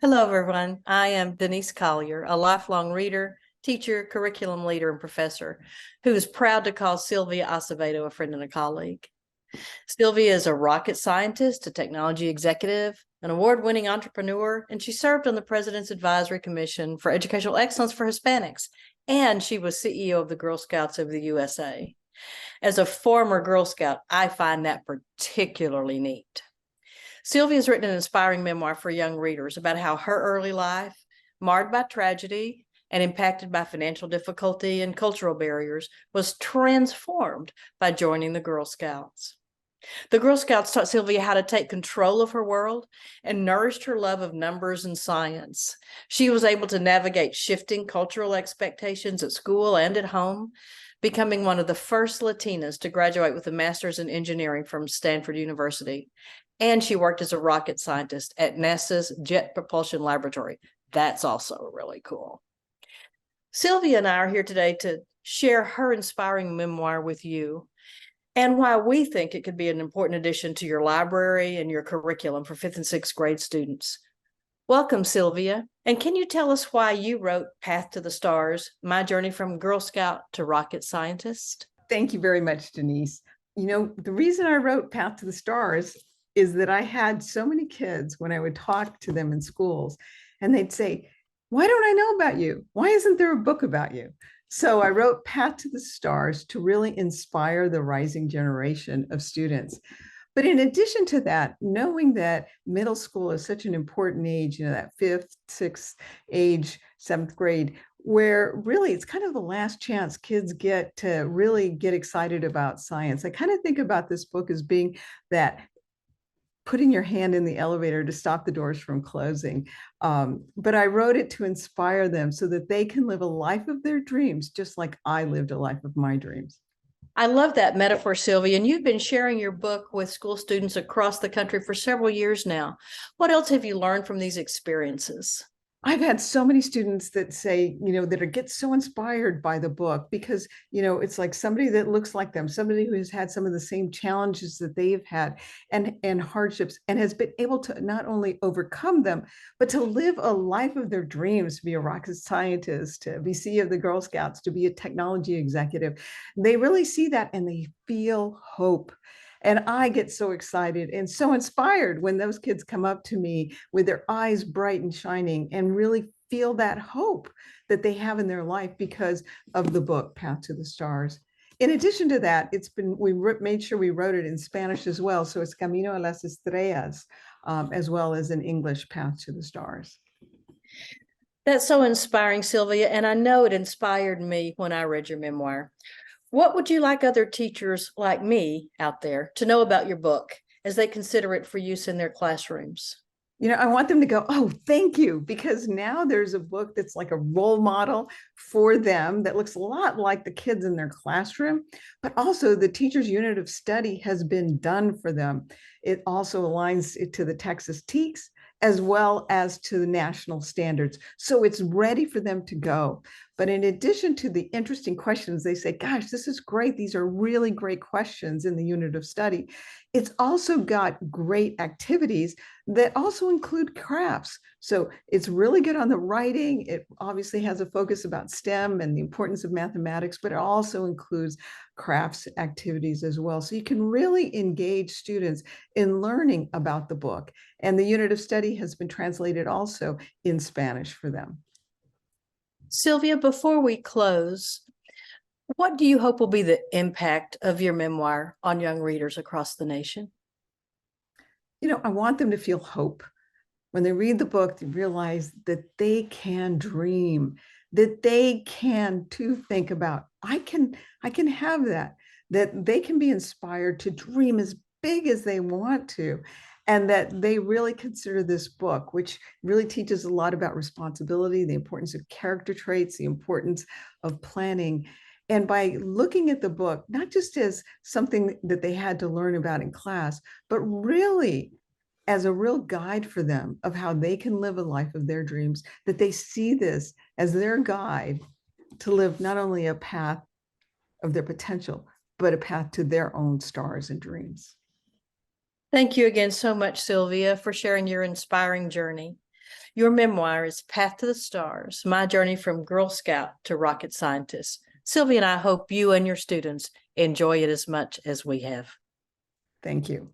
Hello, everyone. I am Denise Collier, a lifelong reader, teacher, curriculum leader, and professor who is proud to call Sylvia Acevedo a friend and a colleague. Sylvia is a rocket scientist, a technology executive, an award-winning entrepreneur, and she served on the President's Advisory Commission for Educational Excellence for Hispanics, and she was CEO of the Girl Scouts of the USA. As a former Girl Scout, I find that particularly neat. Sylvia has written an inspiring memoir for young readers about how her early life, marred by tragedy and impacted by financial difficulty and cultural barriers, was transformed by joining the Girl Scouts. The Girl Scouts taught Sylvia how to take control of her world and nourished her love of numbers and science. She was able to navigate shifting cultural expectations at school and at home, becoming one of the first Latinas to graduate with a master's in engineering from Stanford University. And she worked as a rocket scientist at NASA's Jet Propulsion Laboratory. That's also really cool. Sylvia and I are here today to share her inspiring memoir with you and why we think it could be an important addition to your library and your curriculum for 5th and 6th grade students. Welcome, Sylvia. And can you tell us why you wrote Path to the Stars, My Journey from Girl Scout to Rocket Scientist? Thank you very much, Denise. You know, the reason I wrote Path to the Stars is that I had so many kids when I would talk to them in schools, and they'd say, "Why don't I know about you? Why isn't there a book about you?" So I wrote Path to the Stars to really inspire the rising generation of students. But in addition to that, knowing that middle school is such an important age, that fifth, sixth age, seventh grade, where really it's kind of the last chance kids get to really get excited about science. I kind of think about this book as being that putting your hand in the elevator to stop the doors from closing. But I wrote it to inspire them so that they can live a life of their dreams, just like I lived a life of my dreams. I love that metaphor, Sylvia, and you've been sharing your book with school students across the country for several years now. What else have you learned from these experiences? I've had so many students that say, that get so inspired by the book because, it's like somebody that looks like them, somebody who has had some of the same challenges that they've had and hardships and has been able to not only overcome them, but to live a life of their dreams, to be a rocket scientist, to be CEO of the Girl Scouts, to be a technology executive. They really see that and they feel hope. And I get so excited and so inspired when those kids come up to me with their eyes bright and shining and really feel that hope that they have in their life because of the book, Path to the Stars. In addition to that, we made sure we wrote it in Spanish as well. So it's Camino a las Estrellas, as well as in English, Path to the Stars. That's so inspiring, Sylvia, and I know it inspired me when I read your memoir. What would you like other teachers like me out there to know about your book as they consider it for use in their classrooms? I want them to go, "Oh, thank you," because now there's a book that's like a role model for them that looks a lot like the kids in their classroom, but also the teacher's unit of study has been done for them. It also aligns it to the Texas TEKS as well as to the national standards. So it's ready for them to go. But in addition to the interesting questions, they say, "Gosh, this is great. These are really great questions in the unit of study." It's also got great activities that also include crafts. So it's really good on the writing. It obviously has a focus about STEM and the importance of mathematics, but it also includes crafts activities as well. So you can really engage students in learning about the book. And the unit of study has been translated also in Spanish for them. Sylvia, before we close, what do you hope will be the impact of your memoir on young readers across the nation? I want them to feel hope. When they read the book, they realize that they can dream, that they can too think about, I can have that they can be inspired to dream as big as they want to, and that they really consider this book, which really teaches a lot about responsibility, the importance of character traits, the importance of planning. And by looking at the book, not just as something that they had to learn about in class, but really as a real guide for them of how they can live a life of their dreams, that they see this as their guide to live not only a path of their potential, but a path to their own stars and dreams. Thank you again so much, Sylvia, for sharing your inspiring journey. Your memoir is Path to the Stars, My Journey from Girl Scout to Rocket Scientist. Sylvia and I hope you and your students enjoy it as much as we have. Thank you.